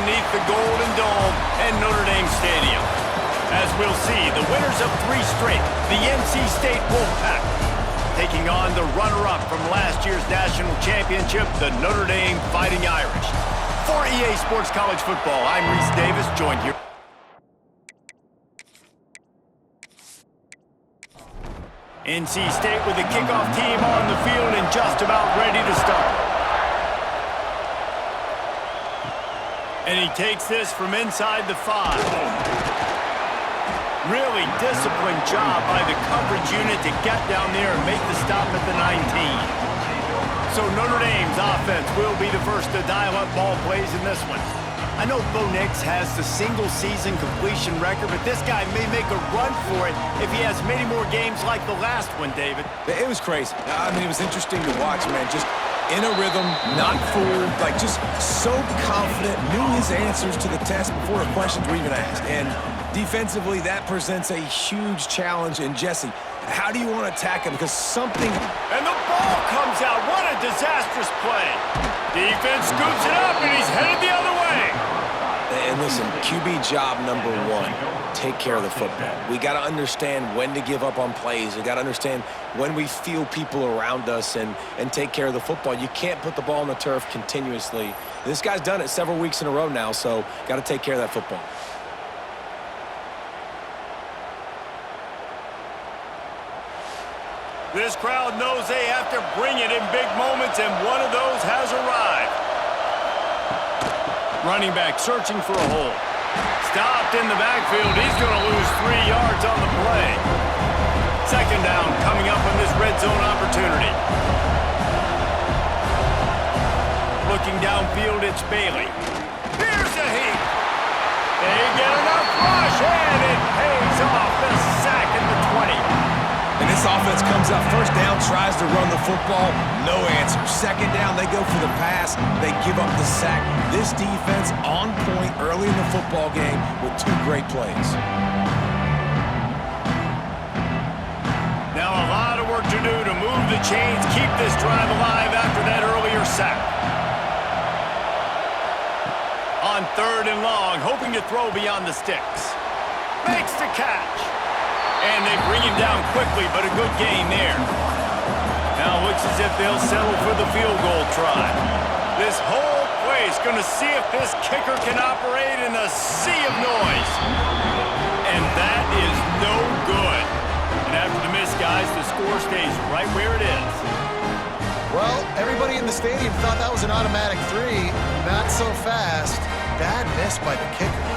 beneath the Golden Dome and Notre Dame Stadium. As we'll see, the winners of 3 straight, the NC State Wolfpack, taking on the runner-up from last year's national championship, the Notre Dame Fighting Irish. For EA Sports College Football, I'm Reese Davis, joined here. NC State with the kickoff team on the field and just about ready to start. And he takes this from inside the 5. Really disciplined job by the coverage unit to get down there and make the stop at the 19. So Notre Dame's offense will be the first to dial up ball plays in this one. I know Bo Nix has the single-season completion record, but this guy may make a run for it if he has many more games like the last one, David. It was crazy. I mean, it was interesting to watch, man. Just in a rhythm, not fooled, like just so confident, knew his answers to the test before the questions were even asked. And defensively, that presents a huge challenge. And Jesse, how do you want to attack him? Because something... And the ball comes out. What a disastrous play. Defense scoops it up, and he's headed the other way. And listen, QB job number 1, take care of the football. We got to understand when to give up on plays. We got to understand when we feel people around us and take care of the football. You can't put the ball on the turf continuously. This guy's done it several weeks in a row now, so got to take care of that football. This crowd knows they have to bring it in big moments, and one of those has arrived. Running back searching for a hole. Stopped in the backfield. He's going to lose 3 yards on the play. Second down coming up on this red zone opportunity. Looking downfield, it's Bailey. Here's a heap. They get enough rush, and it pays off. The sack at the 20. And this offense comes up first down, tries to run the football, no answer. Second down, they go for the pass, they give up the sack. This defense on point early in the football game with 2 great plays. Now a lot of work to do to move the chains, keep this drive alive after that earlier sack. On 3rd and long, hoping to throw beyond the sticks. Makes the catch. And they bring him down quickly, but a good gain there. Now it looks as if they'll settle for the field goal try. This whole play is going to see if this kicker can operate in a sea of noise. And that is no good. And after the miss, guys, the score stays right where it is. Well, everybody in the stadium thought that was an automatic 3. Not so fast. Bad miss by the kicker.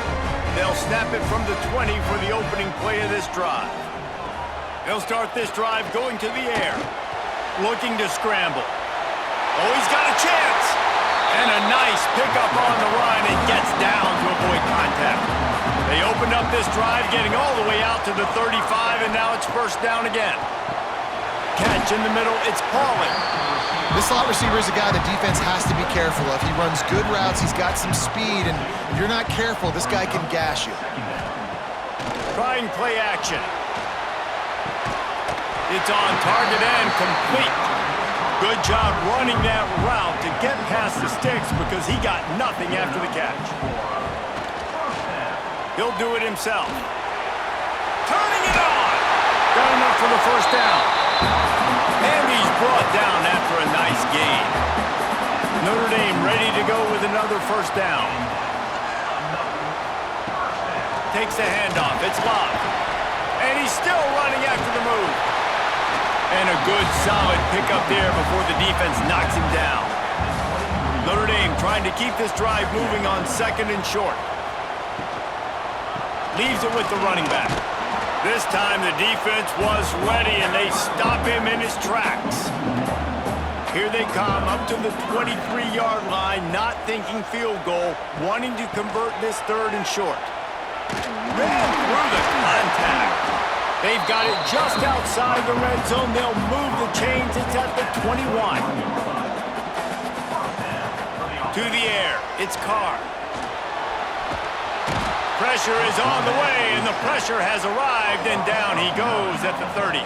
They'll snap it from the 20 for the opening play of this drive. They'll start this drive going to the air. Looking to scramble. Oh, he's got a chance. And a nice pickup on the run and gets down to avoid contact. They opened up this drive getting all the way out to the 35, and now it's first down again. Catch in the middle, it's Pauling. This slot receiver is a guy the defense has to be careful of. He runs good routes, he's got some speed, and if you're not careful, this guy can gash you. Trying play action. It's on target and complete. Good job running that route to get past the sticks because he got nothing after the catch. He'll do it himself. Turning it on. Got enough for the first down. And he's brought down after a nice gain. Notre Dame ready to go with another first down. Takes the handoff. It's locked. And he's still running after the move. And a good, solid pickup there before the defense knocks him down. Notre Dame trying to keep this drive moving on 2nd and short. Leaves it with the running back. This time the defense was ready, and they stop him in his tracks. Here they come up to the 23-yard line, not thinking field goal, wanting to convert this 3rd and short. Ran through the contact. They've got it just outside the red zone. They'll move the chains. It's at the 21. To the air. It's Carr. Pressure is on the way, and the pressure has arrived, and down he goes at the 30.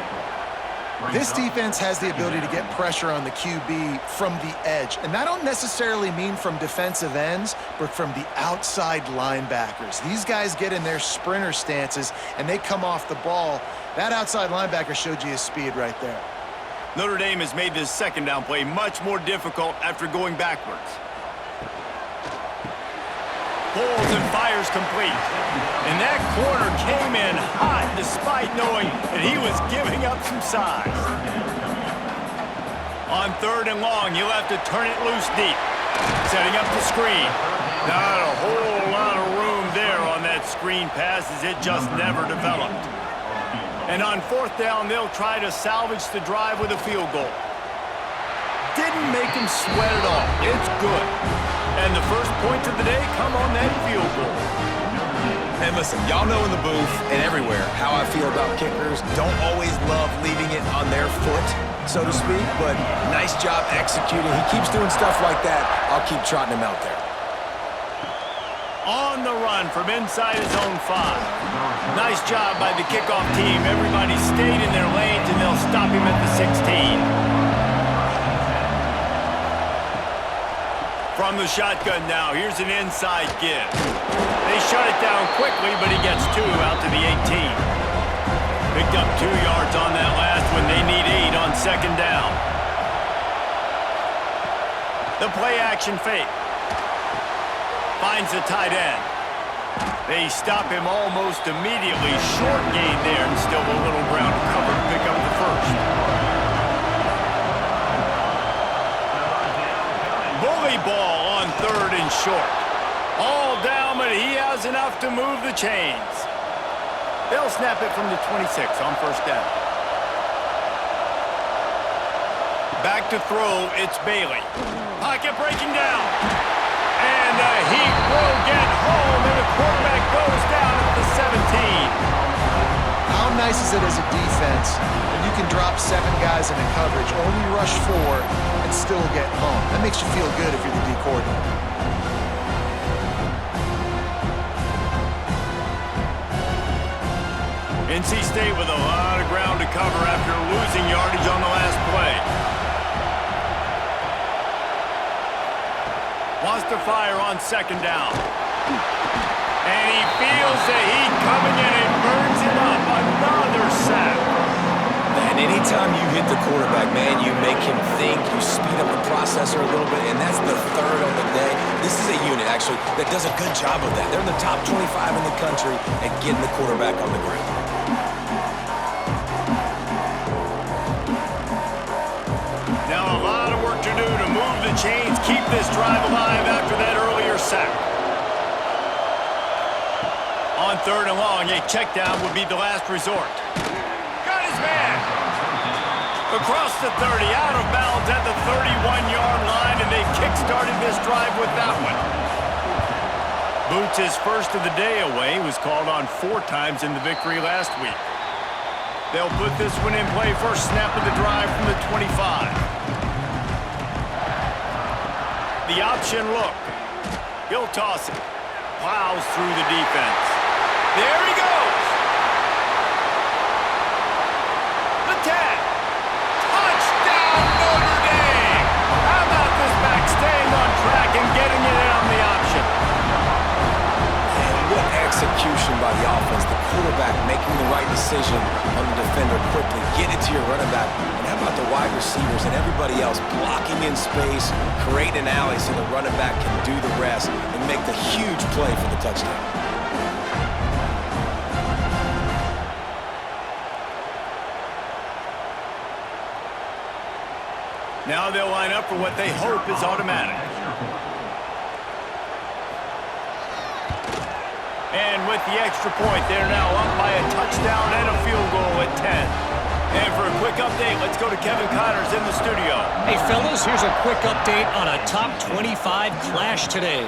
This defense has the ability to get pressure on the QB from the edge. And I don't necessarily mean from defensive ends, but from the outside linebackers. These guys get in their sprinter stances, and they come off the ball. That outside linebacker showed you his speed right there. Notre Dame has made this second down play much more difficult after going backwards. Pulls and fires complete. And that corner came in hot despite knowing that he was giving up some size. On 3rd and long, he'll have to turn it loose deep. Setting up the screen. Not a whole lot of room there on that screen pass as it just never developed. And on 4th down, they'll try to salvage the drive with a field goal. Didn't make him sweat at all. It's good. And the first points of the day come on that field goal. And listen, y'all know in the booth and everywhere how I feel about kickers. Don't always love leaving it on their foot, so to speak, but nice job executing. He keeps doing stuff like that. I'll keep trotting him out there. On the run from inside his own 5. Nice job by the kickoff team. Everybody stayed in their lanes, and they'll stop him at the 16. From the shotgun now, here's an inside give. They shut it down quickly, but he gets 2 out to the 18. Picked up 2 yards on that last one. They need 8 on 2nd down. The play-action fake. Finds the tight end. They stop him almost immediately. Short gain there, and still a little ground to cover to pick up the first. Bully ball on 3rd and short. All down, but he has enough to move the chains. They'll snap it from the 26 on 1st down. Back to throw, it's Bailey. Pocket breaking down. And the heat will get home, and the quarterback goes down at the 17. How nice is it as a defense when you can drop 7 guys into coverage, only rush 4, and still get home? That makes you feel good if you're the D coordinator. NC State with a lot of ground to cover after losing yardage on the last play. Wants to fire on 2nd down. And he feels the heat coming in and burns him up. Another sack. And anytime you hit the quarterback, man, you make him think, you speed up the processor a little bit, and that's the 3rd on the day. This is a unit, actually, that does a good job of that. They're in the top 25 in the country at getting the quarterback on the ground. Now a lot of work to do to move the chains, keep this drive alive after that earlier sack. On 3rd and long, a check down would be the last resort. Got his man. Across the 30, out of bounds at the 31-yard line, and they kick-started this drive with that one. Boots, his first of the day away, was called on 4 times in the victory last week. They'll put this one in play first snap of the drive from the 25. The option look. He'll toss it. Plows through the defense. There he goes. The 10. Touchdown, Notre Dame. How about this back staying on track and getting it in on the option? And what execution by the offense. The quarterback making the right decision on the defender quickly. Get it to your running back. And how about the wide receivers and everybody else blocking in space, creating an alley so the running back can do the rest and make the huge play for the touchdown. Now they'll line up for what they hope is automatic. And with the extra point, they're now up by a touchdown and a field goal at 10. And for a quick update, let's go to Kevin Connors in the studio. Hey, fellas, here's a quick update on a top 25 clash today.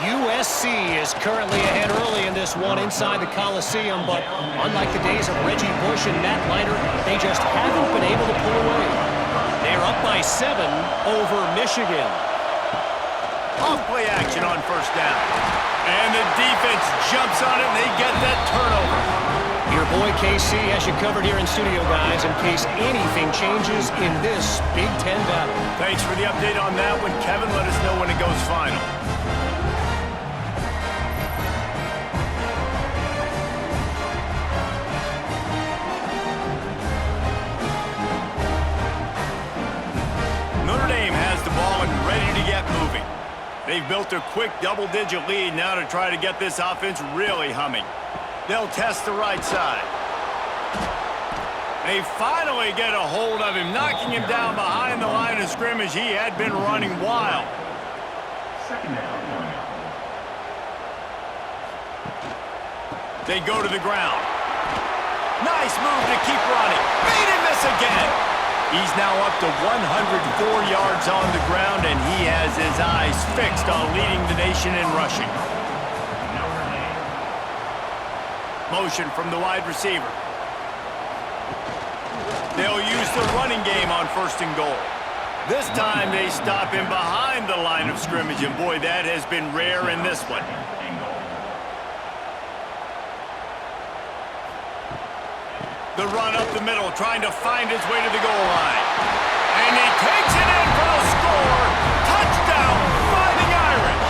USC is currently ahead early in this one inside the Coliseum, but unlike the days of Reggie Bush and Matt Leiter, they just haven't been able to pull away. They're up by 7 over Michigan. Off play action on 1st down. And the defense jumps on it, and they get that turnover. Your boy KC has you covered here in studio, guys, in case anything changes in this Big Ten battle. Thanks for the update on that one, Kevin. Let us know when it goes final. Notre Dame has the ball and ready to get moving. They've built a quick double-digit lead now to try to get this offense really humming. They'll test the right side. They finally get a hold of him, knocking him down behind the line of scrimmage. He had been running wild. They go to the ground. Nice move to keep running. Made him miss again. He's now up to 104 yards on the ground, and he has his eyes fixed on leading the nation in rushing. Motion from the wide receiver. They'll use the running game on 1st and goal. This time they stop him behind the line of scrimmage, and boy, that has been rare in this one. The run up the middle, trying to find his way to the goal line. And he takes it in for the score. Touchdown, Fighting Irish.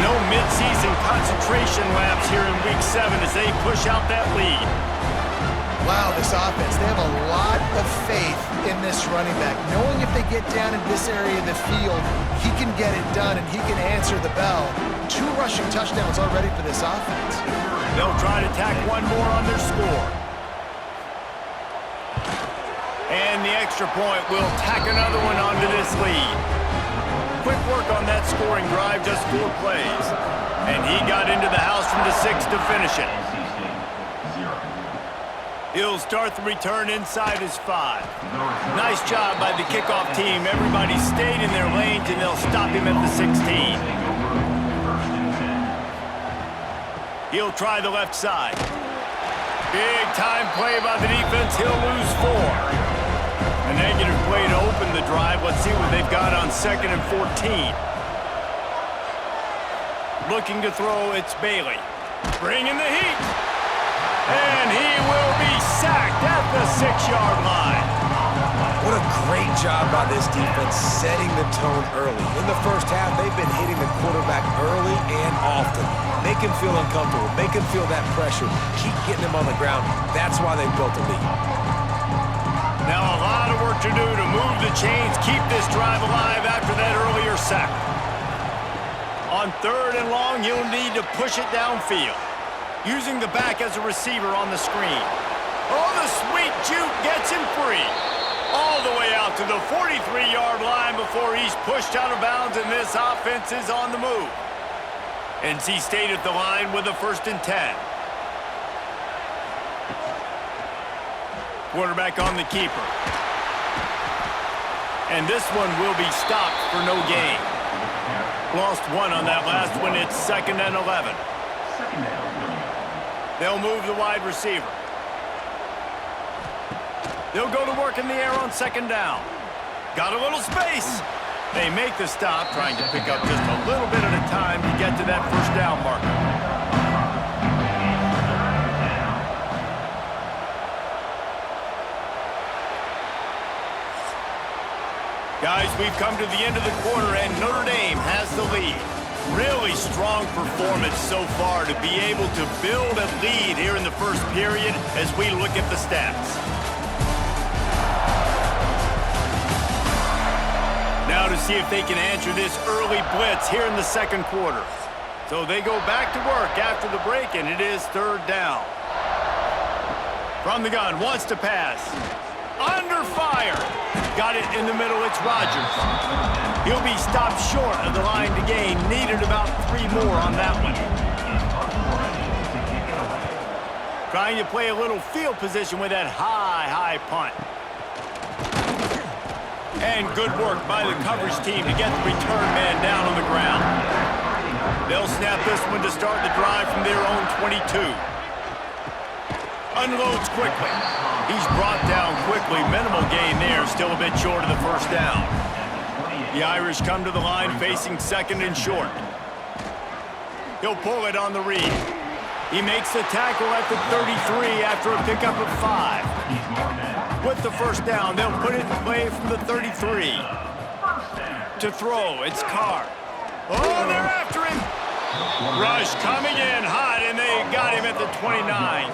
No midseason concentration laps here in Week 7 as they push out that lead. Wow, this offense, they have a lot of faith in this running back. Knowing if they get down in this area of the field, he can get it done and he can answer the bell. 2 rushing touchdowns already for this offense. They'll try to tack one more on their score. And the extra point will tack another one onto this lead. Quick work on that scoring drive, just 4 plays. And he got into the house from the 6 to finish it. He'll start the return inside his 5. Nice job by the kickoff team. Everybody stayed in their lanes, and they'll stop him at the 16. He'll try the left side. Big time play by the defense. He'll lose 4. A negative play to open the drive. Let's see what they've got on 2nd and 14. Looking to throw, it's Bailey. Bringing the heat. And he will be sacked at the 6-yard line. What a great job by this defense setting the tone early. In the first half, they've been hitting the quarterback early and often. Make him feel uncomfortable. Make him feel that pressure. Keep getting him on the ground. That's why they built a lead. Now a lot of work to do to move the chains, keep this drive alive after that earlier sack. On 3rd and long, you'll need to push it downfield. Using the back as a receiver on the screen. Oh, the sweet juke gets him free. All the way out to the 43-yard line before he's pushed out of bounds, and this offense is on the move. NC State at the line with a 1st and 10. Quarterback on the keeper. And this one will be stopped for no gain. Lost 1 on that last one. It's 2nd and 11. They'll move the wide receiver. They'll go to work in the air on 2nd down. Got a little space. They make the stop, trying to pick up just a little bit at a time to get to that 1st down marker. Guys, we've come to the end of the quarter, and Notre Dame has the lead. Really strong performance so far to be able to build a lead here in the 1st period as we look at the stats. Now to see if they can answer this early blitz here in the 2nd quarter. So they go back to work after the break, and it is 3rd down. From the gun, wants to pass. Under fire. Got it in the middle, it's Rodgers. He'll be stopped short of the line to gain. Needed about 3 more on that one. Trying to play a little field position with that high punt. And good work by the coverage team to get the return man down on the ground. They'll snap this one to start the drive from their own 22. Unloads quickly. He's brought down quickly. Minimal gain there. Still a bit short of the 1st down. The Irish come to the line facing 2nd and short. He'll pull it on the read. He makes the tackle at the 33 after a pickup of 5. With the first down, they'll put it in play from the 33. To throw, it's Carr. Oh, they're after him. Rush coming in hot, and they got him at the 29.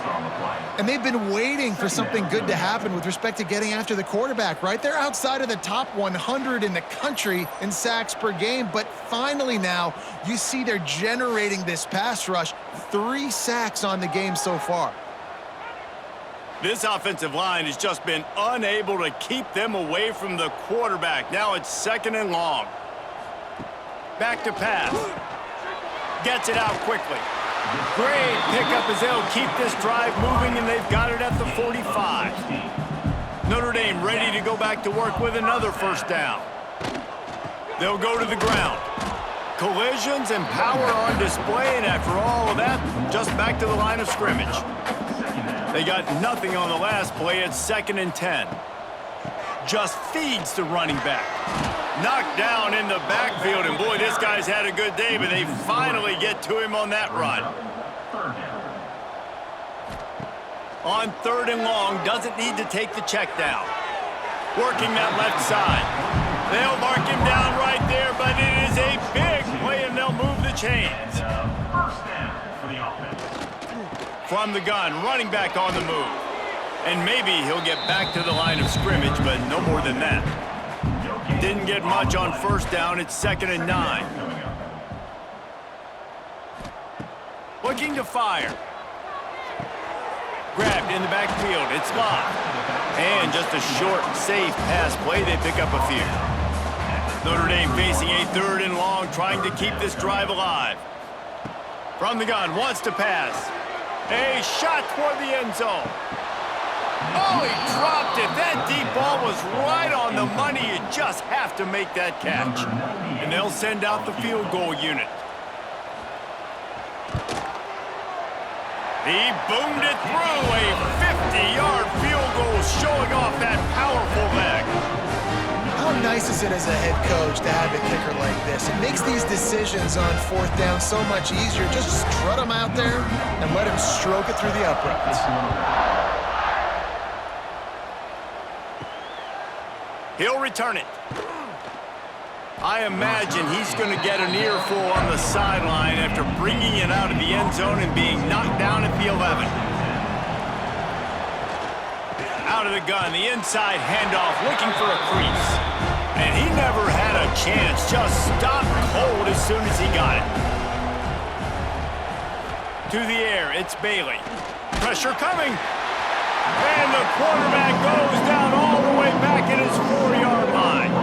And they've been waiting for something good to happen with respect to getting after the quarterback, right? They're outside of the top 100 in the country in sacks per game, but finally now you see they're generating this pass rush. 3 sacks on the game so far. This offensive line has just been unable to keep them away from the quarterback. Now it's 2nd and long. Back to pass. Gets it out quickly. Great pickup as they'll keep this drive moving, and they've got it at the 45. Notre Dame ready to go back to work with another first down. They'll go to the ground. Collisions and power on display, and after all of that, just back to the line of scrimmage. They got nothing on the last play. It's 2nd and 10. Just feeds the running back. Knocked down in the backfield, and boy, this guy's had a good day, but they finally get to him on that run. On 3rd and long, doesn't need to take the check down. Working that left side. They'll mark him down right there, but it is a big play, and they'll move the chains. From the gun, running back on the move. And maybe he'll get back to the line of scrimmage, but no more than that. Didn't get much on first down. It's 2nd and 9. Looking to fire. Grabbed in the backfield. It's locked. And just a short, safe pass play. They pick up a few. Notre Dame facing a 3rd and long, trying to keep this drive alive. From the gun, wants to pass. A shot toward the end zone. Oh, he dropped it. That deep ball was right on the money. You just have to make that catch. And they'll send out the field goal unit. He boomed it through. A 50-yard field goal showing off that powerful leg. How nice is it as a head coach to have a kicker like this? It makes these decisions on 4th down so much easier. Just strut him out there and let him stroke it through the uprights. He'll return it. I imagine he's going to get an earful on the sideline after bringing it out of the end zone and being knocked down at the 11. Out of the gun, the inside handoff, looking for a crease. And he never had a chance, just stopped cold as soon as he got it. To the air, it's Bailey. Pressure coming. And the quarterback goes down all the way back at his 4-yard line.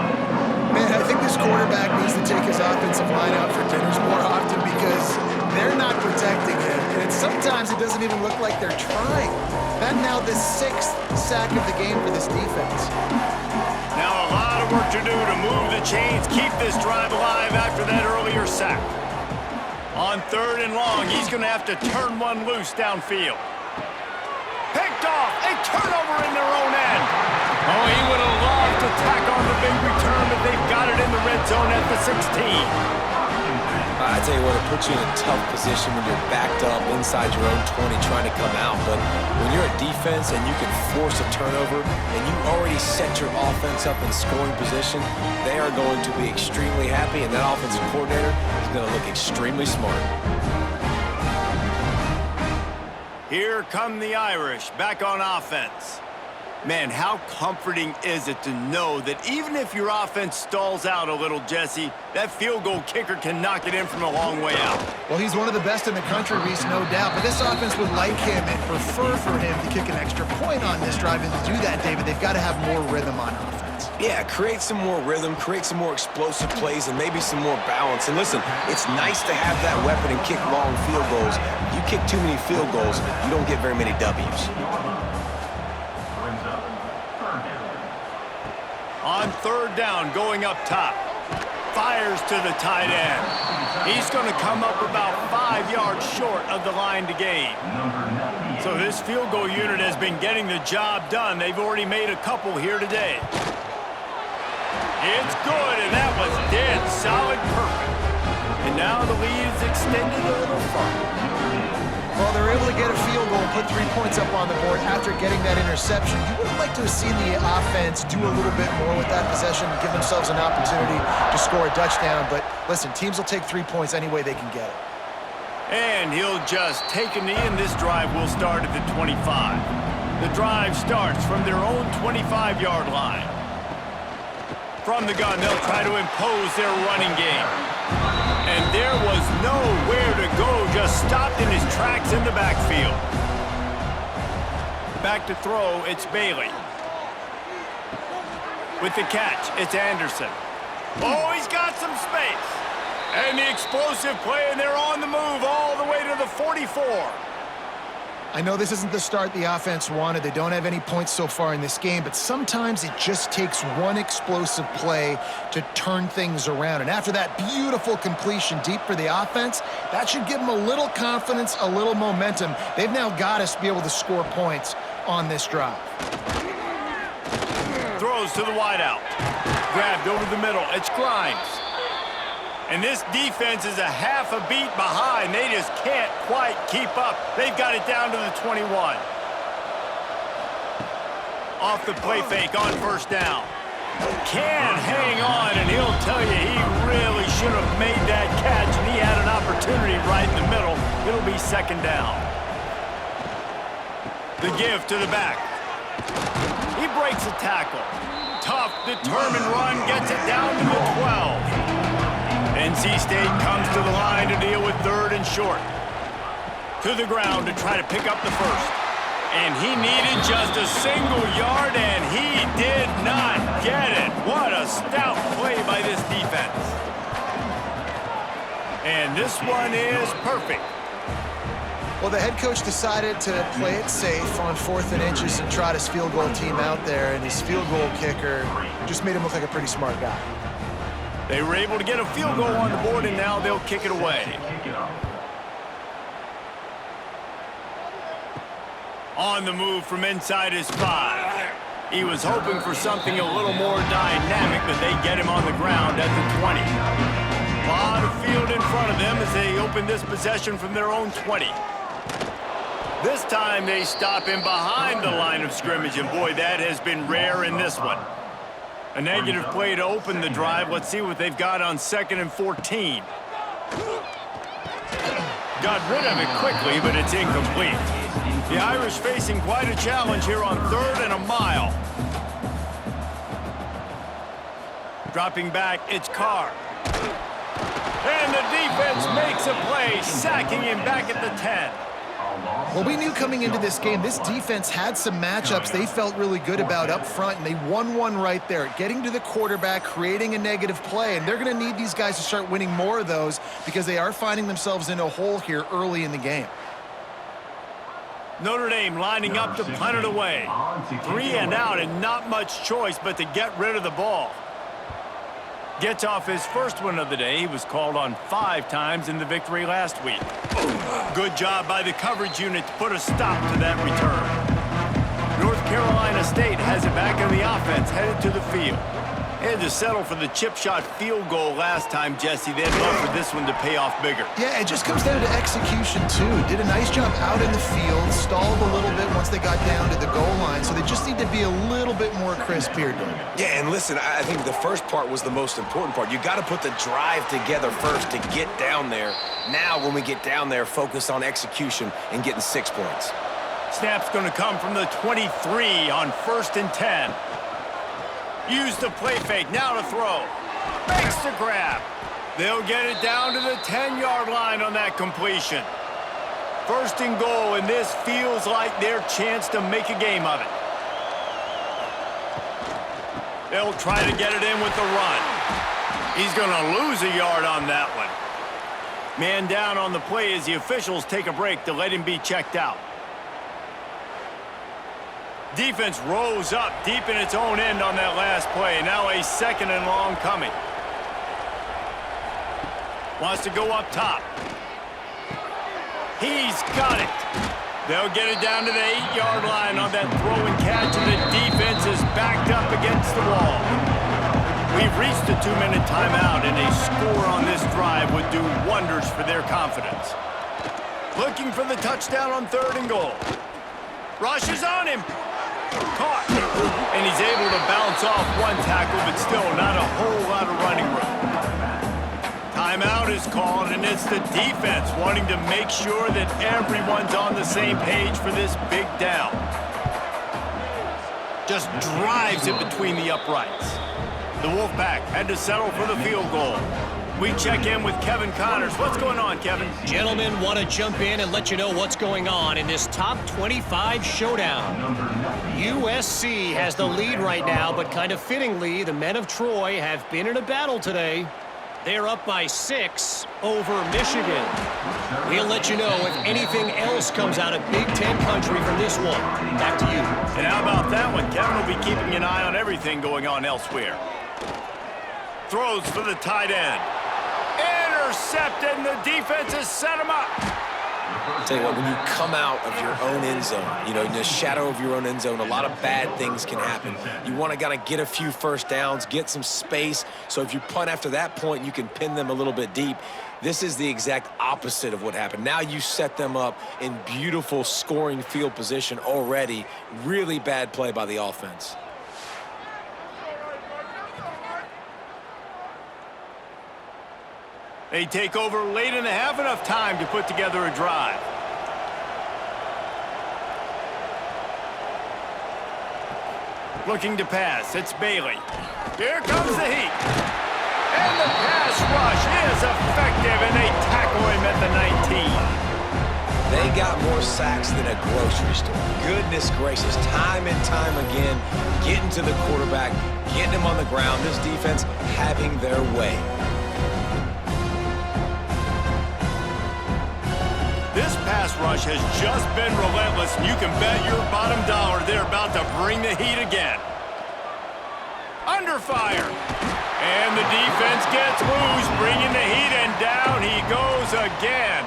Man, I think this quarterback needs to take his offensive line out for dinners more often because they're not protecting him. And sometimes it doesn't even look like they're trying. That now the 6th sack of the game for this defense. Now a lot of work to do to move the chains, keep this drive alive after that earlier sack. On 3rd and long, he's going to have to turn one loose downfield. Picked off, a turnover in their own end. Oh, he would have loved to tack on the big return, but they've got it in the red zone at the 16. I tell you what, it puts you in a tough position when you're backed up inside your own 20 trying to come out. But when you're a defense and you can force a turnover and you already set your offense up in scoring position, they are going to be extremely happy, and that offensive coordinator is going to look extremely smart. Here come the Irish, back on offense. Man, how comforting is it to know that even if your offense stalls out a little, Jesse, that field goal kicker can knock it in from a long way out. Well, he's one of the best in the country, Reese, no doubt. But this offense would like him and prefer for him to kick an extra point on this drive. And to do that, David, they've got to have more rhythm on offense. Yeah, create some more rhythm, create some more explosive plays, and maybe some more balance. And listen, it's nice to have that weapon and kick long field goals. You kick too many field goals, you don't get very many W's. On 3rd down, going up top. Fires to the tight end. He's going to come up about 5 yards short of the line to gain. So this field goal unit has been getting the job done. They've already made a couple here today. It's good, and that was dead solid perfect. And now the lead is extended a little further. Well, they're able to get a field goal, put 3 points up on the board after getting that interception. You would have liked to have seen the offense do a little bit more with that possession and give themselves an opportunity to score a touchdown. But listen, teams will take 3 points any way they can get it. And he'll just take a knee, and this drive will start at the 25. The drive starts from their own 25-yard line. From the gun, they'll try to impose their running game. And there was nowhere to go, just stopped in his tracks in the backfield. Back to throw, it's Bailey. With the catch, it's Anderson. Oh, he's got some space. And the explosive play, and they're on the move all the way to the 44. I know this isn't the start the offense wanted. They don't have any points so far in this game, but sometimes it just takes one explosive play to turn things around. And after that beautiful completion deep for the offense, that should give them a little confidence, a little momentum. They've now got us to be able to score points on this drive. Throws to the wideout. Grabbed over the middle. It's Grimes. And this defense is a half a beat behind. They just can't quite keep up. They've got it down to the 21. Off the play fake on first down. Can hang on, and he'll tell you he really should have made that catch, and he had an opportunity right in the middle. It'll be second down. The give to the back. He breaks a tackle. Tough, determined run, gets it down to the 12. NC State comes to the line to deal with third and short. To the ground to try to pick up the first. And he needed just a single yard, and he did not get it. What a stout play by this defense. And this one is perfect. Well, the head coach decided to play it safe on 4th and inches and trot his field goal team out there, and his field goal kicker just made him look like a pretty smart guy. They were able to get a field goal on the board, and now they'll kick it away. On the move from inside his 5. He was hoping for something a little more dynamic, but they get him on the ground at the 20. A lot of field in front of them as they open this possession from their own 20. This time they stop him behind the line of scrimmage, and boy, that has been rare in this one. A negative play to open the drive. Let's see what they've got on 2nd and 14. Got rid of it quickly, but it's incomplete. The Irish facing quite a challenge here on 3rd and a mile. Dropping back, it's Carr. And the defense makes a play, sacking him back at the 10. Well, we knew coming into this game, this defense had some matchups they felt really good about up front, and they won one right there, getting to the quarterback, creating a negative play, and they're going to need these guys to start winning more of those because they are finding themselves in a hole here early in the game. Notre Dame lining up to punt it away. 3 and out, and not much choice but to get rid of the ball. Gets off his first one of the day. He was called on 5 times in the victory last week. Good job by the coverage unit to put a stop to that return. North Carolina State has it back in the offense, headed to the field. Had to settle for the chip shot field goal last time, Jesse. They'd love for this one to pay off bigger. Yeah, it just comes down to execution, too. Did a nice job out in the field, stalled a little bit once they got down to the goal line, so they just need to be a little bit more crisp here, Doug. Yeah, and listen, I think the first part was the most important part. You got to put the drive together first to get down there. Now, when we get down there, focus on execution and getting 6 points. Snap's going to come from the 23 on 1st and 10. Use the play fake, now to throw. Makes the grab. They'll get it down to the 10-yard line on that completion. 1st and goal, and this feels like their chance to make a game of it. They'll try to get it in with the run. He's going to lose a yard on that one. Man down on the play as the officials take a break to let him be checked out. Defense rose up deep in its own end on that last play. Now a 2nd and long coming. Wants to go up top. He's got it. They'll get it down to the 8-yard line on that throw and catch, and the defense is backed up against the wall. We've reached the 2-minute timeout, and a score on this drive would do wonders for their confidence. Looking for the touchdown on 3rd and goal. Rush is on him. Caught. And he's able to bounce off one tackle, but still not a whole lot of running room. Timeout is called, and it's the defense wanting to make sure that everyone's on the same page for this big down. Just drives it between the uprights. The Wolfpack had to settle for the field goal. We check in with Kevin Connors. What's going on, Kevin? Gentlemen, want to jump in and let you know what's going on in this top 25 showdown. USC has the lead right now, but kind of fittingly, the men of Troy have been in a battle today. They're up by 6 over Michigan. We'll let you know if anything else comes out of Big Ten country from this one. Back to you. And how about that one? Kevin will be keeping an eye on everything going on elsewhere. Throws for the tight end. Intercepted, and the defense has set him up. I'll tell you what, when you come out of your own end zone, you know, in the shadow of your own end zone, a lot of bad things can happen. You want to kind of get a few first downs, get some space, so if you punt after that point, you can pin them a little bit deep. This is the exact opposite of what happened. Now you set them up in beautiful scoring field position already. Really bad play by the offense. They take over late and have enough time to put together a drive. Looking to pass, it's Bailey. Here comes the heat. And the pass rush is effective, and they tackle him at the 19. They got more sacks than a grocery store. Goodness gracious, time and time again, getting to the quarterback, getting him on the ground. This defense having their way. This pass rush has just been relentless, and you can bet your bottom dollar they're about to bring the heat again. Under fire. And the defense gets loose, bringing the heat, and down he goes again.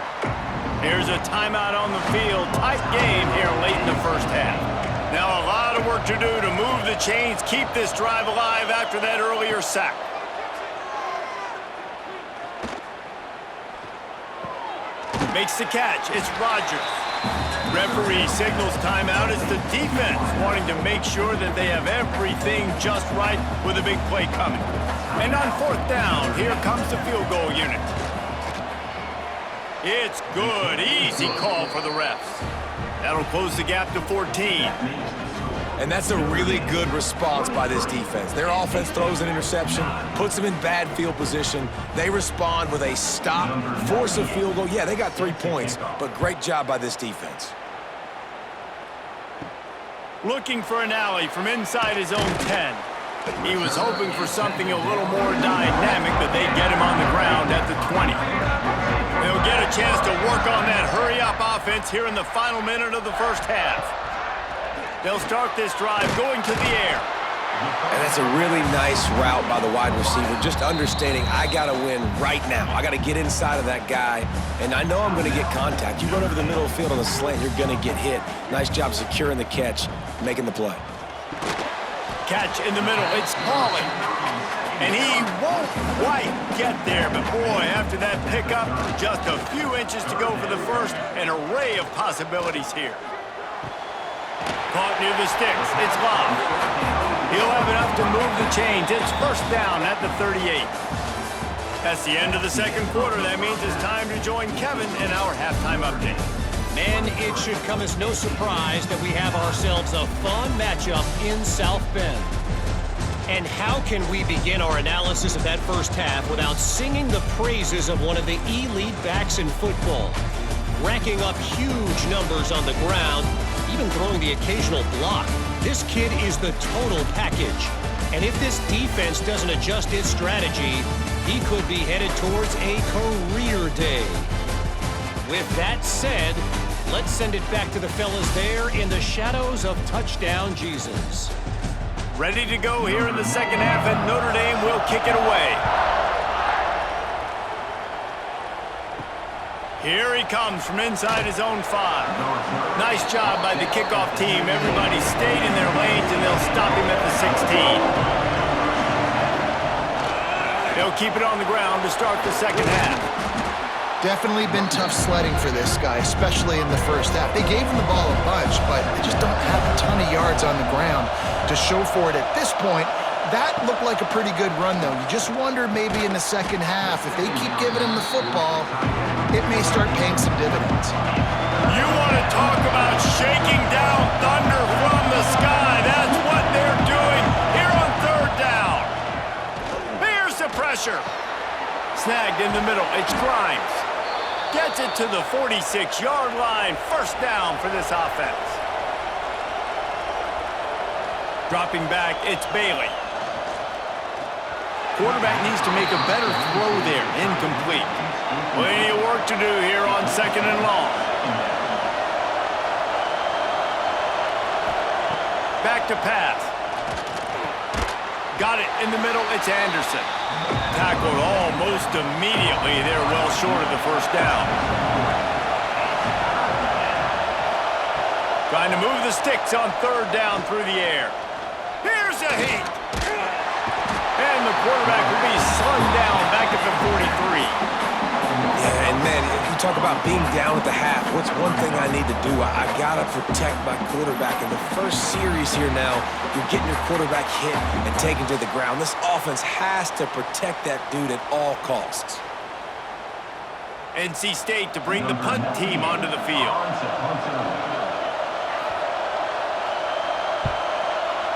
Here's a timeout on the field. Tight game here late in the first half. Now a lot of work to do to move the chains, keep this drive alive after that earlier sack. Makes the catch. It's Rodgers. Referee signals timeout. It's the defense wanting to make sure that they have everything just right with a big play coming. And on 4th down, here comes the field goal unit. It's good. Easy call for the refs. That'll close the gap to 14. And that's a really good response by this defense. Their offense throws an interception, puts them in bad field position. They respond with a stop, force a field goal. Yeah, they got 3 points, but great job by this defense. Looking for an alley from inside his own 10. He was hoping for something a little more dynamic, but they get him on the ground at the 20. They'll get a chance to work on that hurry-up offense here in the final minute of the first half. They'll start this drive going to the air. And that's a really nice route by the wide receiver, just understanding I got to win right now. I got to get inside of that guy, and I know I'm going to get contact. You run over the middle of the field on a slant, you're going to get hit. Nice job securing the catch, making the play. Catch in the middle. It's Pauling. And he won't quite get there, but boy, after that pickup, just a few inches to go for the first. An array of possibilities here. Caught near the sticks. It's Love. He'll have enough to move the chains. It's 1st down at the 38. That's the end of the second quarter. That means it's time to join Kevin in our halftime update. Men, it should come as no surprise that we have ourselves a fun matchup in South Bend. And how can we begin our analysis of that first half without singing the praises of one of the elite backs in football? Racking up huge numbers on the ground, even throwing the occasional block. This kid is the total package. And if this defense doesn't adjust its strategy, he could be headed towards a career day. With that said, let's send it back to the fellas there in the shadows of Touchdown Jesus. Ready to go here in the second half, and Notre Dame will kick it away. Here he comes from inside his own 5. Nice job by the kickoff team. Everybody stayed in their lanes, and they'll stop him at the 16. They'll keep it on the ground to start the second half. Definitely been tough sledding for this guy, especially in the first half. They gave him the ball a bunch, but they just don't have a ton of yards on the ground to show for it at this point. That looked like a pretty good run, though. You just wonder maybe in the second half, if they keep giving him the football, it may start paying some dividends. You want to talk about shaking down thunder from the sky. That's what they're doing here on third down. Here's the pressure. Snagged in the middle. It's Grimes. Gets it to the 46-yard line. First down for this offense. Dropping back, it's Bailey. Quarterback needs to make a better throw there. Incomplete. Plenty of work to do here on second and long. Back to pass. Got it in the middle. It's Anderson. Tackled almost immediately. They're well short of the first down. Trying to move the sticks on third down through the air. Here's a heat. And the quarterback will be slung down back at the 43. Yeah, and man, if you talk about being down at the half, what's one thing I need to do? I got to protect my quarterback. In the first series here now, you're getting your quarterback hit and taken to the ground. This offense has to protect that dude at all costs. NC State to bring the punt team onto the field.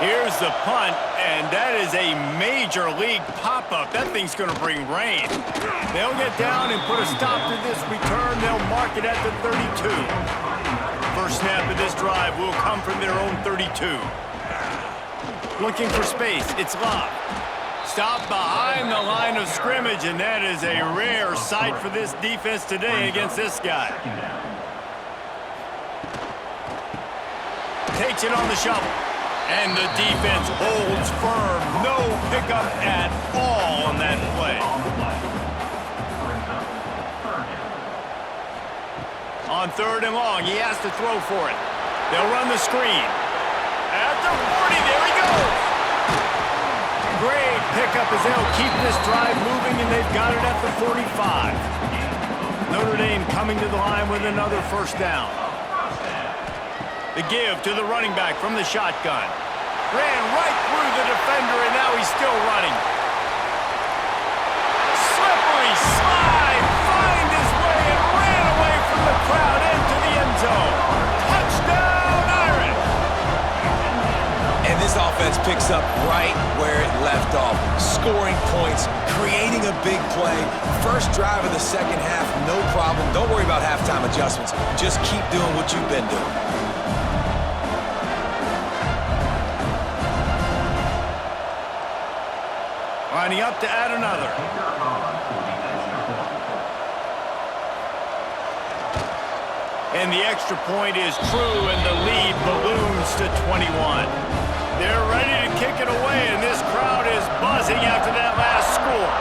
Here's the punt, and that is a major league pop-up. That thing's going to bring rain. They'll get down and put a stop to this return. They'll mark it at the 32. First snap of this drive will come from their own 32. Looking for space. It's Love. Stop behind the line of scrimmage, and that is a rare sight for this defense today against this guy. Takes it on the shovel. And the defense holds firm. No pickup at all on that play. On third and long, he has to throw for it. They'll run the screen. At the 40, there he goes. Great pickup as they'll keep this drive moving, and they've got it at the 45. Notre Dame coming to the line with another first down. The give to the running back from the shotgun. Ran right through the defender, and now he's still running. Slippery slide, find his way, and ran away from the crowd into the end zone. Touchdown, Irish! And this offense picks up right where it left off. Scoring points, creating a big play. First drive of the second half, no problem. Don't worry about halftime adjustments. Just keep doing what you've been doing. Lining up to add another. And the extra point is true, and the lead balloons to 21. They're ready to kick it away, and this crowd is buzzing after that last score.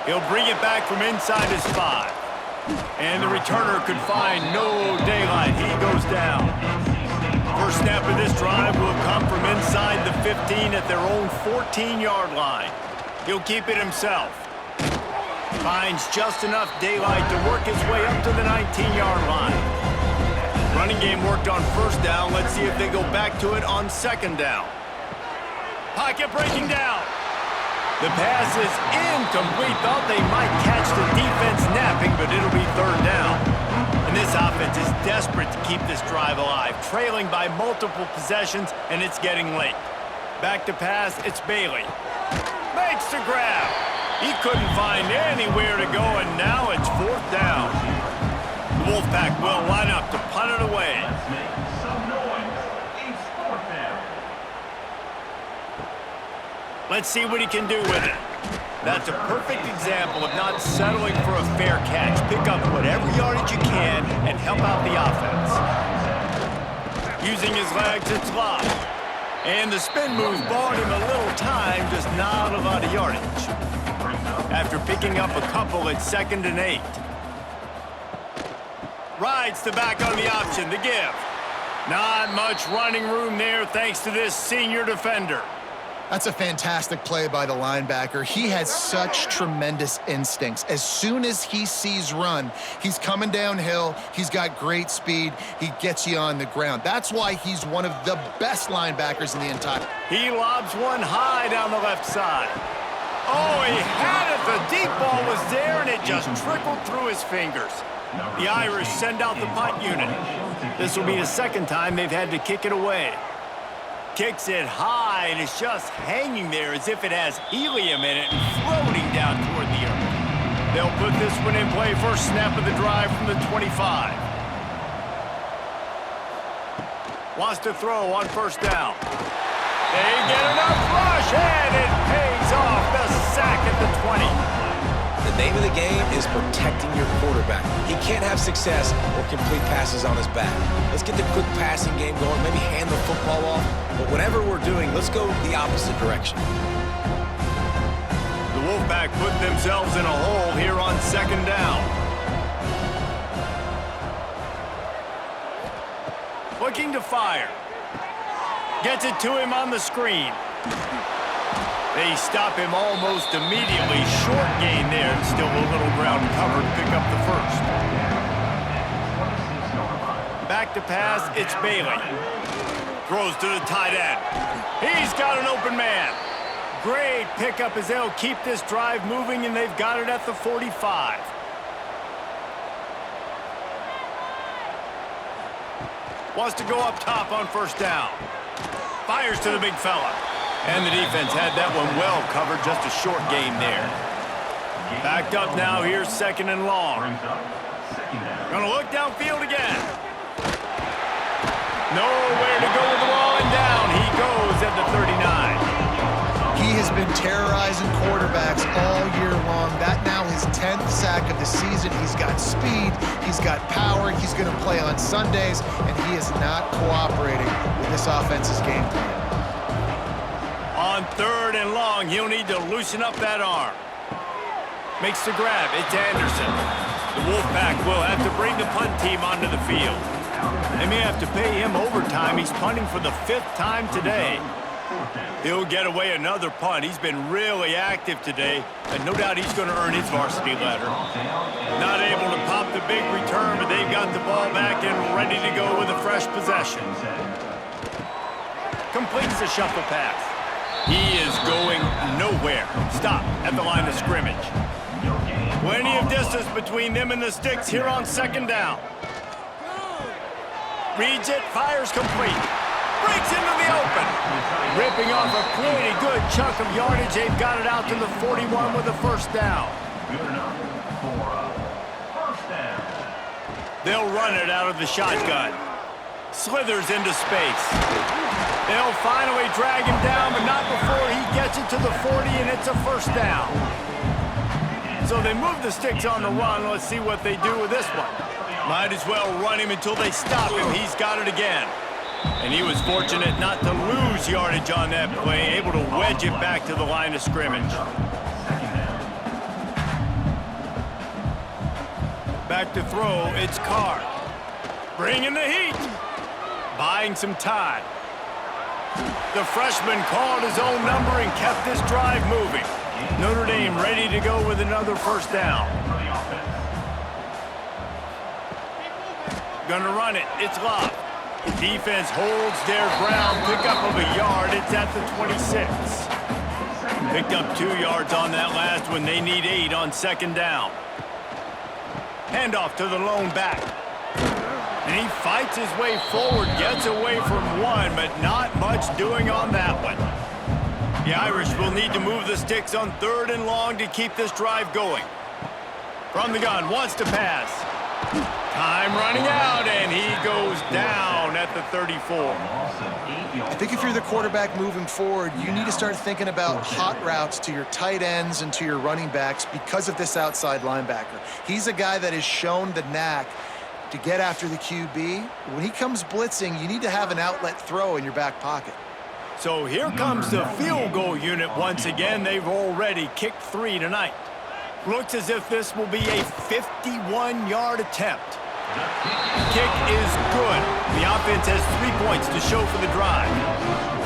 He'll bring it back from inside his 5. And the returner could find no daylight. He goes down. First snap of this drive will come from inside the 15 at their own 14-yard line. He'll keep it himself. Finds just enough daylight to work his way up to the 19-yard line. Running game worked on first down. Let's see if they go back to it on second down. Pocket breaking down. The pass is incomplete. Thought they might catch the defense napping, but it'll be third down. And this offense is desperate to keep this drive alive, trailing by multiple possessions, and it's getting late. Back to pass, it's Bailey. Makes the grab. He couldn't find anywhere to go, and now it's fourth down. The Wolfpack will line up to punt it away. Let's see what he can do with it. That's a perfect example of not settling for a fair catch. Pick up whatever yardage you can and help out the offense. Using his legs, it's Love. And the spin move bought him a little time, just not a lot of yardage. After picking up a couple, it's 2nd and 8. Rides the back on the option, the give. Not much running room there thanks to this senior defender. That's a fantastic play by the linebacker. He has such tremendous instincts. As soon as he sees run, he's coming downhill. He's got great speed. He gets you on the ground. That's why he's one of the best linebackers in the entire. He lobs one high down the left side. Oh, he had it. The deep ball was there, and it just trickled through his fingers. The Irish send out the punt unit. This will be the second time they've had to kick it away. Kicks it high, and it's just hanging there as if it has helium in it and floating down toward the earth. They'll put this one in play first snap of the drive from the 25. Wants to throw on first down. They get enough rush, and it pays off. The sack at the 20. The name of the game is protecting your quarterback. He can't have success or complete passes on his back. Let's get the quick passing game going, maybe hand the football off. But whatever we're doing, let's go the opposite direction. The Wolfpack put themselves in a hole here on second down. Looking to fire. Gets it to him on the screen. They stop him almost immediately. Short gain there, and still a little ground covered. Pick up the first. Back to pass, it's Bailey. Throws to the tight end. He's got an open man. Great pickup as they'll keep this drive moving, and they've got it at the 45. Wants to go up top on first down. Fires to the big fella. And the defense had that one well covered, just a short gain there. Backed up now, here's second and long. Gonna look downfield again. Nowhere to go with the ball, and down he goes at the 39. He has been terrorizing quarterbacks all year long. That now his 10th sack of the season. He's got speed, he's got power, he's going to play on Sundays, and he is not cooperating with this offense's game plan. On third and long, he'll need to loosen up that arm. Makes the grab, it's Anderson. The Wolfpack will have to bring the punt team onto the field. They may have to pay him overtime. He's punting for the 5th time today. He'll get away another punt. He's been really active today, and no doubt he's going to earn his varsity letter. Not able to pop the big return, but they've got the ball back and ready to go with a fresh possession. Completes the shuffle pass. He is going nowhere. Stop at the line of scrimmage. Plenty of distance between them and the sticks here on second down. Reads it, fires complete. Breaks into the open. Ripping off a pretty good chunk of yardage. They've got it out to the 41 with a first down. They'll run it out of the shotgun. Slithers into space. They'll finally drag him down, but not before he gets it to the 40, and it's a first down. So they move the sticks on the run. Let's see what they do with this one. Might as well run him until they stop him. He's got it again. And he was fortunate not to lose yardage on that play, able to wedge it back to the line of scrimmage. Back to throw, it's Carr. Bringing the heat. Buying some time. The freshman called his own number and kept this drive moving. Notre Dame ready to go with another first down. Gonna run it, it's Love. Defense holds their ground, pickup of a yard, it's at the 26. Picked up 2 yards on that last one, they need 8 on second down. Handoff to the lone back. And he fights his way forward, gets away from one, but not much doing on that one. The Irish will need to move the sticks on third and long to keep this drive going. From the gun, wants to pass. Time running out, and he goes down at the 34. I think if you're the quarterback moving forward, you need to start thinking about hot routes to your tight ends and to your running backs because of this outside linebacker. He's a guy that has shown the knack to get after the QB. When he comes blitzing, you need to have an outlet throw in your back pocket. So here comes the field goal unit once again. They've already kicked 3 tonight. Looks as if this will be a 51-yard attempt. Kick is good. The offense has 3 points to show for the drive.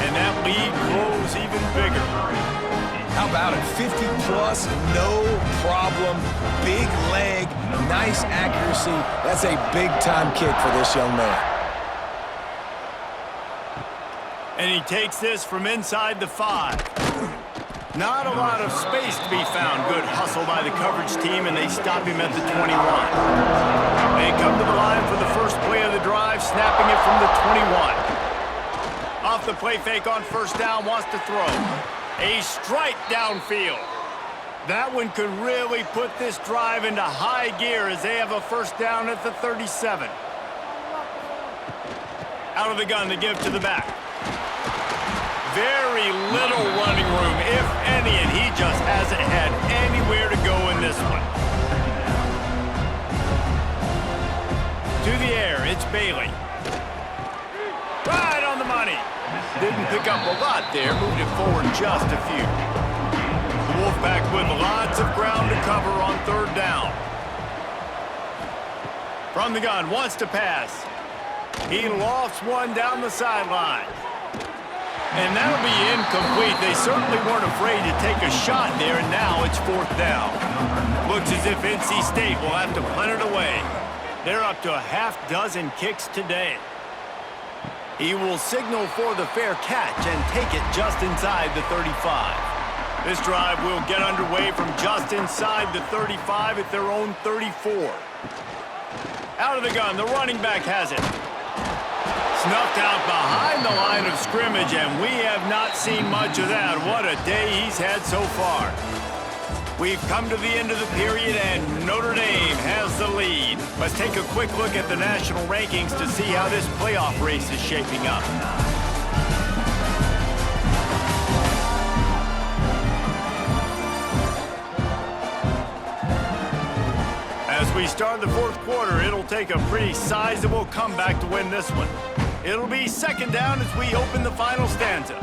And that lead grows even bigger. How about it? 50-plus, no problem. Big leg, nice accuracy. That's a big-time kick for this young man. And he takes this from inside the 5. Not a lot of space to be found. Good hustle by the coverage team, and they stop him at the 21. They come to the line for the first play of the drive, snapping it from the 21. Off the play fake on first down, wants to throw. A strike downfield. That one could really put this drive into high gear as they have a first down at the 37. Out of the gun to give to the back. Very little running room, if any, and he just hasn't had anywhere to go in this one. To the air, it's Bailey. Right on the money. Didn't pick up a lot there, moved it forward just a few. The Wolfpack with lots of ground to cover on third down. From the gun, wants to pass. He lofts one down the sideline. And that'll be incomplete. They certainly weren't afraid to take a shot there, and now it's fourth down. Looks as if NC State will have to punt it away. They're up to a half dozen kicks today. He will signal for the fair catch and take it just inside the 35. This drive will get underway from just inside the 35 at their own 34. Out of the gun, the running back has it. Snuffed out behind the line of scrimmage, and we have not seen much of that. What a day he's had so far. We've come to the end of the period, and Notre Dame has the lead. Let's take a quick look at the national rankings to see how this playoff race is shaping up. As we start the fourth quarter, it'll take a pretty sizable comeback to win this one. It'll be second down as we open the final stanza.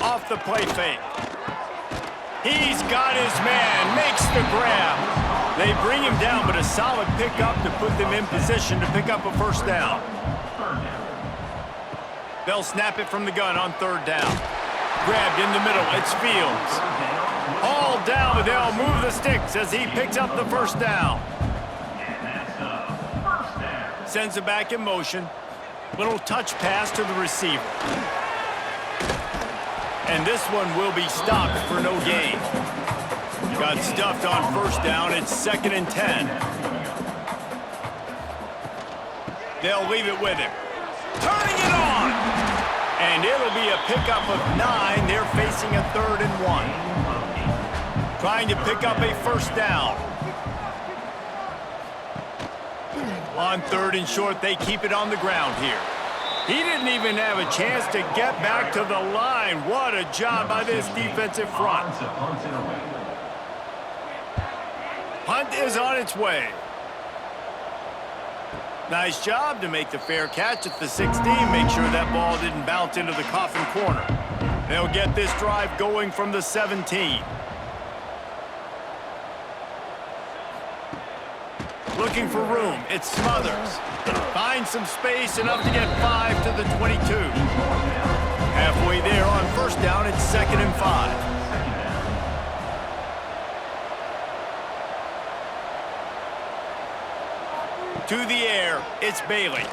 Off the play fake. He's got his man, makes the grab. They bring him down, but a solid pickup to put them in position to pick up a first down. They'll snap it from the gun on third down. Grabbed in the middle, it's Fields. Hauled down, but they'll move the sticks as he picks up the first down. Sends it back in motion. Little touch pass to the receiver. And this one will be stopped for no gain. Got stuffed on first down. It's 2nd and 10. They'll leave it with him. Turning it on! And it'll be a pickup of 9. They're facing a 3rd and 1. Trying to pick up a first down. On 3rd and short, they keep it on the ground here. He didn't even have a chance to get back to the line. What a job by this defensive front. Punt is on its way. Nice job to make the fair catch at the 16. Make sure that ball didn't bounce into the coffin corner. They'll get this drive going from the 17. Looking for room. It's Smothers. Finds some space, enough to get 5 to the 22. Halfway there on first down, it's 2nd and 5. To the air, it's Bailey.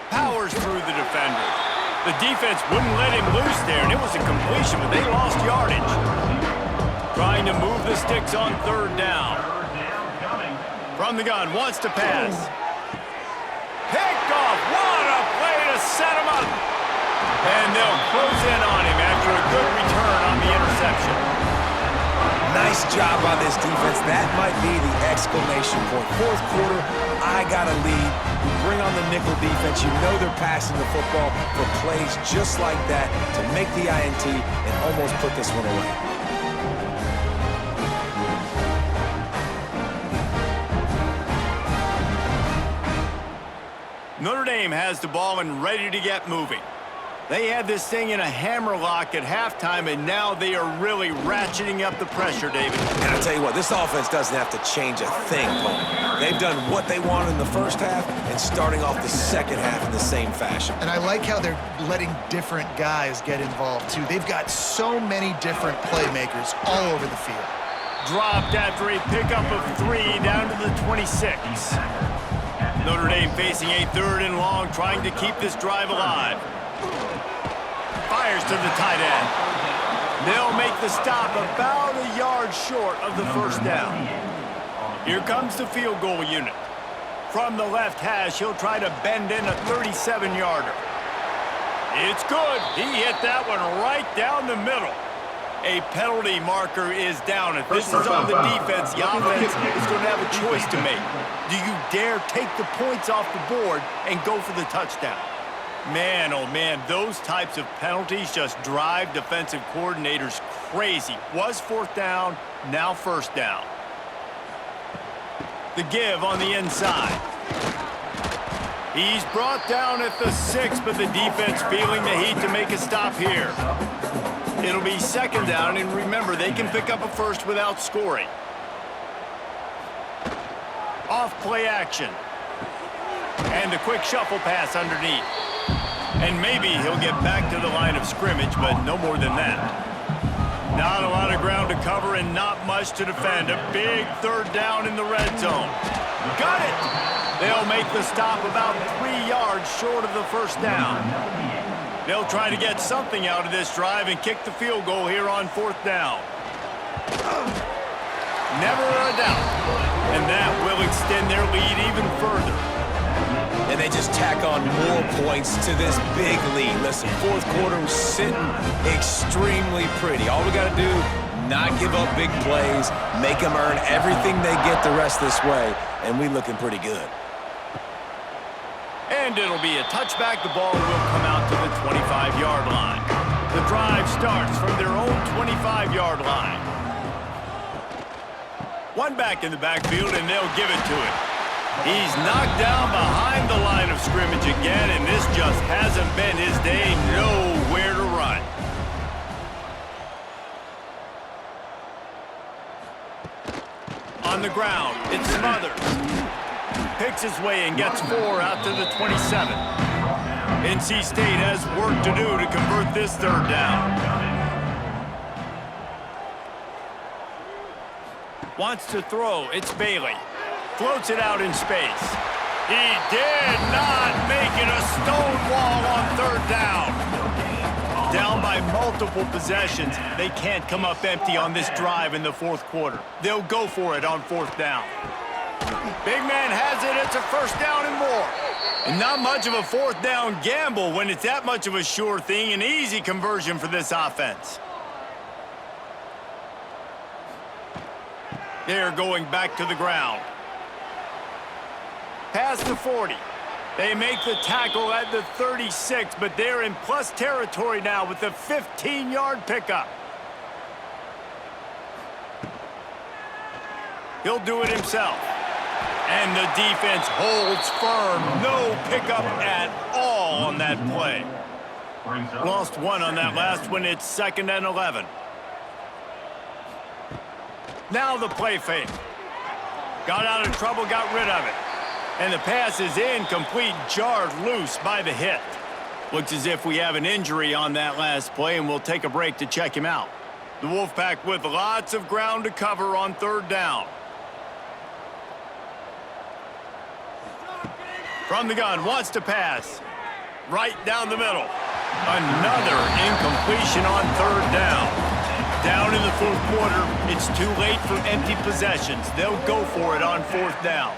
Powers through the defender. The defense wouldn't let him loose there, and it was a completion, but they lost yardage. Trying to move the sticks on third down. From the gun, wants to pass. Picked off. What a play to set him up. And they'll close in on him after a good return on the interception. Nice job by this defense. That might be the exclamation point. Fourth quarter, I got a lead. You bring on the nickel defense. You know they're passing the football for plays just like that to make the INT and almost put this one away. Notre Dame has the ball and ready to get moving. They had this thing in a hammerlock at halftime, and now they are really ratcheting up the pressure, David. And I tell you what, this offense doesn't have to change a thing, Paul. They've done what they wanted in the first half and starting off the second half in the same fashion. And I like how they're letting different guys get involved, too. They've got so many different playmakers all over the field. Dropped after a pickup of 3 down to the 26. Notre Dame facing a 3rd and long, trying to keep this drive alive. Fires to the tight end. They'll make the stop about a yard short of the first down. Here comes the field goal unit. From the left hash, he'll try to bend in a 37-yarder. It's good. He hit that one right down the middle. A penalty marker is down. If this is on the defense, the offense is going to have a choice to make. Do you dare take the points off the board and go for the touchdown? Man, oh man, those types of penalties just drive defensive coordinators crazy. Was 4th down, now 1st down. The give on the inside. He's brought down at the 6, but the defense feeling the heat to make a stop here. It'll be 2nd down, and remember, they can pick up a first without scoring. Off play action. And a quick shuffle pass underneath. And maybe he'll get back to the line of scrimmage, but no more than that. Not a lot of ground to cover and not much to defend. A big 3rd down in the red zone. Got it! They'll make the stop about 3 yards short of the 1st down. They'll try to get something out of this drive and kick the field goal here on 4th down. Never a doubt. And that will extend their lead even further. And they just tack on more points to this big lead. Listen, 4th quarter was sitting extremely pretty. All we got to do, not give up big plays, make them earn everything they get the rest this way, and we looking pretty good. And it'll be a touchback. The ball will come out to the 25-yard line. The drive starts from their own 25-yard line. One back in the backfield, and they'll give it to him. He's knocked down behind the line of scrimmage again, and this just hasn't been his day. Nowhere to run. On the ground, it's Smothers. Picks his way and gets 4 out to the 27. NC State has work to do to convert this 3rd down. Wants to throw, it's Bailey. Floats it out in space. He did not make it a stone wall on 3rd down. Down by multiple possessions, they can't come up empty on this drive in the 4th quarter. They'll go for it on 4th down. Big man has it, it's a 1st down and more. And not much of a 4th down gamble when it's that much of a sure thing, an easy conversion for this offense. They're going back to the ground. Past the 40. They make the tackle at the 36, but they're in plus territory now with the 15-yard pickup. He'll do it himself. And the defense holds firm. No pickup at all on that play. Lost 1 on that last one. It's 2nd and 11. Now the play fake. Got out of trouble, got rid of it. And the pass is incomplete, jarred loose by the hit. Looks as if we have an injury on that last play, and we'll take a break to check him out. The Wolfpack with lots of ground to cover on 3rd down. From the gun, wants to pass. Right down the middle. Another incompletion on 3rd down. Down in the 4th quarter, it's too late for empty possessions. They'll go for it on 4th down.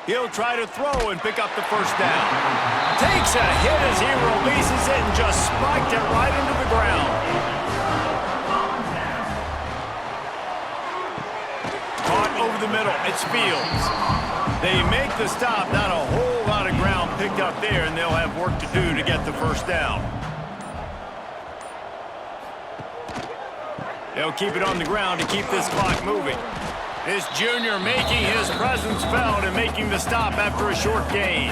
He'll try to throw and pick up the 1st down. Takes a hit as he releases it and just spiked it right into the ground. Caught over the middle, it's Fields. They make the stop, not a whole lot of ground picked up there, and they'll have work to do to get the 1st down. They'll keep it on the ground to keep this clock moving. This junior making his presence felt and making the stop after a short gain.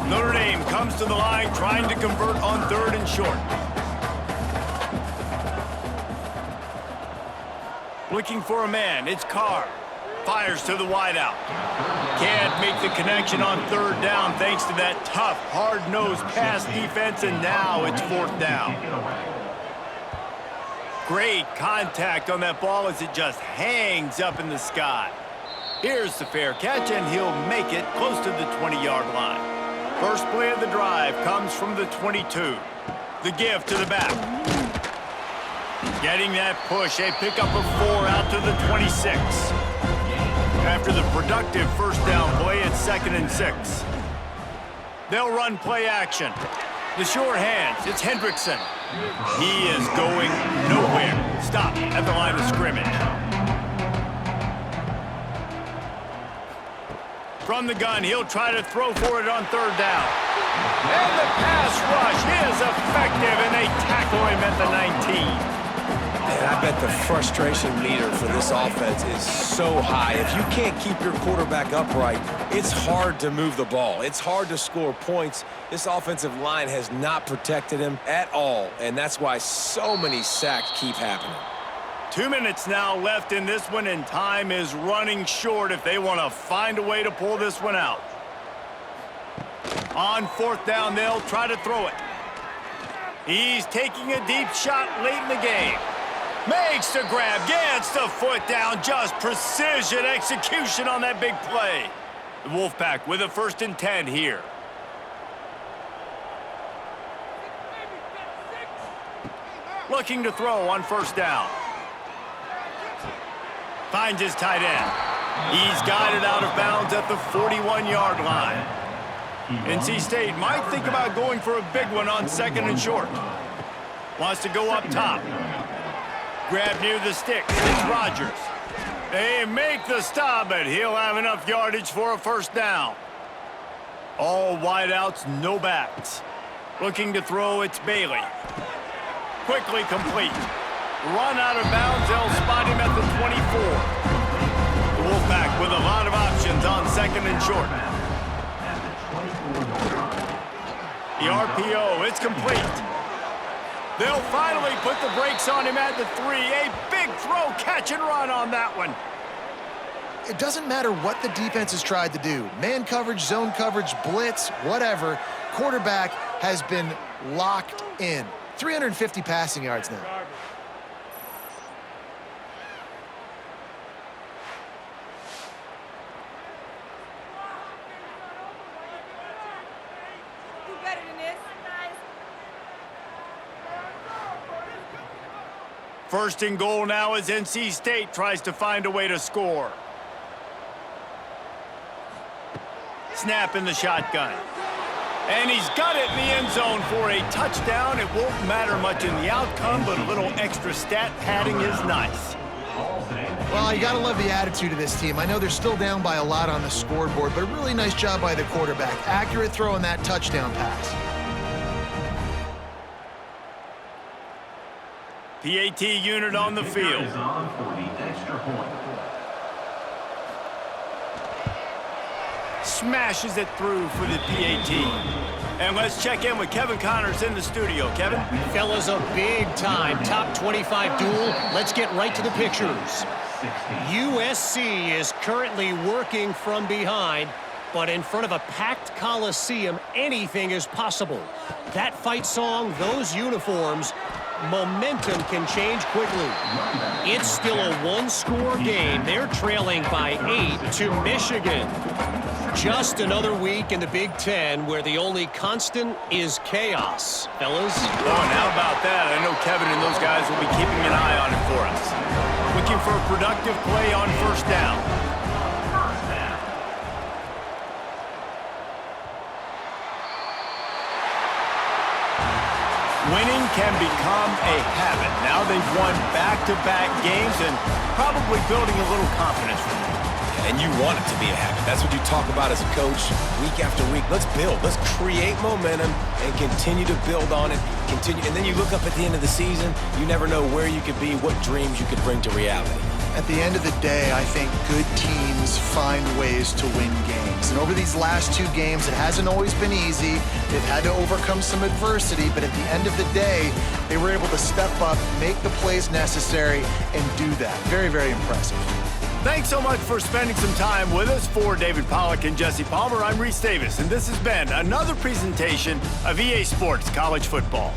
Notre Dame comes to the line trying to convert on 3rd and short. Looking for a man, it's Carr. Fires to the wideout. Can't make the connection on 3rd down thanks to that tough, hard-nosed pass defense, and now it's 4th down. Great contact on that ball as it just hangs up in the sky. Here's the fair catch, and he'll make it close to the 20-yard line. First play of the drive comes from the 22. The give to the back. Getting that push, a pickup of 4 out to the 26. After the productive first down play, it's 2nd and 6. They'll run play action. The short hands, it's Hendrickson. He is going nowhere. Stop at the line of scrimmage. From the gun, he'll try to throw for it on 3rd down. And the pass rush is effective, and they tackle him at the 19. And I bet the frustration meter for this offense is so high. If you can't keep your quarterback upright, it's hard to move the ball. It's hard to score points. This offensive line has not protected him at all, and that's why so many sacks keep happening. 2 minutes now left in this one, and time is running short if they want to find a way to pull this one out. On 4th down, they'll try to throw it. He's taking a deep shot late in the game. Makes the grab, gets the foot down, just precision execution on that big play. The Wolfpack with a 1st and 10 here. Looking to throw on 1st down. Finds his tight end. He's got it out of bounds at the 41-yard line. NC State might think about going for a big one on 2nd and short. Wants to go up top. Grab near the sticks. It's Rogers. They make the stop, but he'll have enough yardage for a 1st down. All wideouts, no backs. Looking to throw, it's Bailey. Quickly complete. Run out of bounds, they'll spot him at the 24. The Wolfpack with a lot of options on 2nd and short. The RPO, it's complete. They'll finally put the brakes on him at the 3. A big throw, catch and run on that one. It doesn't matter what the defense has tried to do. Man coverage, zone coverage, blitz, whatever. Quarterback has been locked in. 350 passing yards now. First and goal now as NC State tries to find a way to score. Snap in the shotgun. And he's got it in the end zone for a touchdown. It won't matter much in the outcome, but a little extra stat padding is nice. Well, you got to love the attitude of this team. I know they're still down by a lot on the scoreboard, but a really nice job by the quarterback. Accurate throw on that touchdown pass. PAT unit on the field. Smashes it through for the PAT. And let's check in with Kevin Connors in the studio. Kevin? Fellas, a big-time top 25 duel. Let's get right to the pictures. USC is currently working from behind, but in front of a packed Coliseum, anything is possible. That fight song, those uniforms, momentum can change quickly. It's still a one-score game. They're trailing by 8 to Michigan. Just another week in the Big Ten where the only constant is chaos. Fellas? Oh, and how about that? I know Kevin and those guys will be keeping an eye on it for us. Looking for a productive play on 1st down. Winning can become a habit. Now they've won back-to-back games and probably building a little confidence from it. And you want it to be a habit. That's what you talk about as a coach week after week. Let's build. Let's create momentum and continue to build on it. And then you look up at the end of the season, you never know where you could be, what dreams you could bring to reality. At the end of the day, I think good teams find ways to win games. And over these last 2 games, it hasn't always been easy. They've had to overcome some adversity, but at the end of the day, they were able to step up, make the plays necessary, and do that. Very, very impressive. Thanks so much for spending some time with us. For David Pollack and Jesse Palmer, I'm Reese Davis, and this has been another presentation of EA Sports College Football.